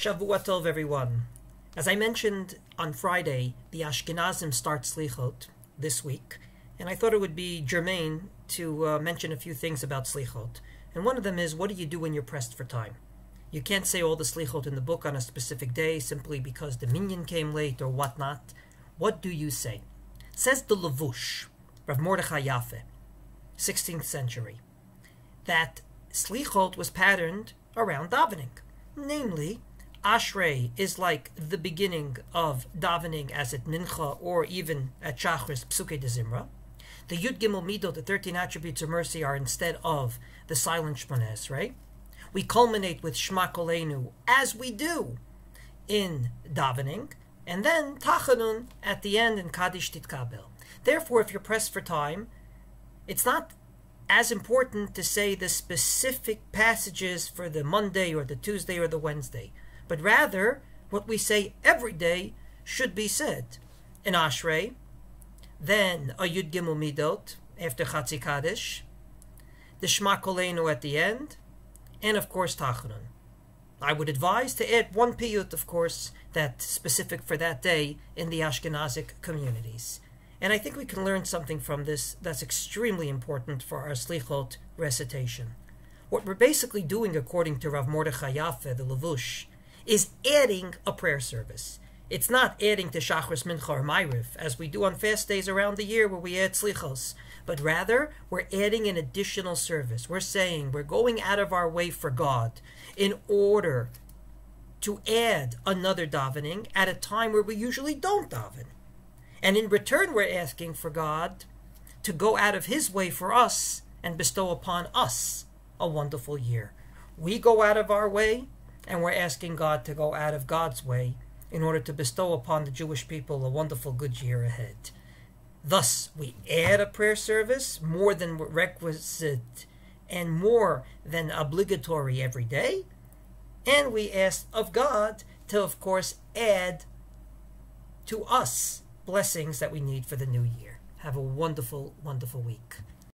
Shavua Tov, everyone. As I mentioned on Friday, the Ashkenazim start Slichot this week, and I thought it would be germane to mention a few things about Slichot. And one of them is, what do you do when you're pressed for time? You can't say all the Slichot in the book on a specific day simply because the minyan came late or whatnot. What do you say? Says the Levush, Rav Mordechai Yafe, 16th century, that Slichot was patterned around davening. Namely, Ashrei is like the beginning of davening as at Mincha or even at Shachris Psukei Dezimra. The Yud Gimel Midot, the 13 attributes of mercy, are instead of the silent Shmoneh Esrei. We culminate with Shema Koleinu, as we do in davening, and then Tachanun at the end in Kaddish Titkabel. Therefore, if you're pressed for time, it's not as important to say the specific passages for the Monday or the Tuesday or the Wednesday, but rather what we say every day should be said. In Ashrei, then a Yud Gimel Midot after Chatzi Kaddish, the Shema Koleinu at the end, and of course Tachanun. I would advise to add one piyut, of course, that's specific for that day in the Ashkenazic communities. And I think we can learn something from this that's extremely important for our Slichot recitation. What we're basically doing, according to Rav Mordechai Yafe, the Levush, is adding a prayer service. It's not adding to Shachris, Mincha, or Ma'ariv, as we do on fast days around the year where we add Slichos, but rather we're adding an additional service. We're saying we're going out of our way for God in order to add another davening at a time where we usually don't daven. And in return, we're asking for God to go out of His way for us and bestow upon us a wonderful year. We go out of our way, and we're asking God to go out of God's way in order to bestow upon the Jewish people a wonderful good year ahead. Thus, we add a prayer service more than requisite and more than obligatory every day, and we ask of God to, of course, add to us blessings that we need for the new year. Have a wonderful, wonderful week.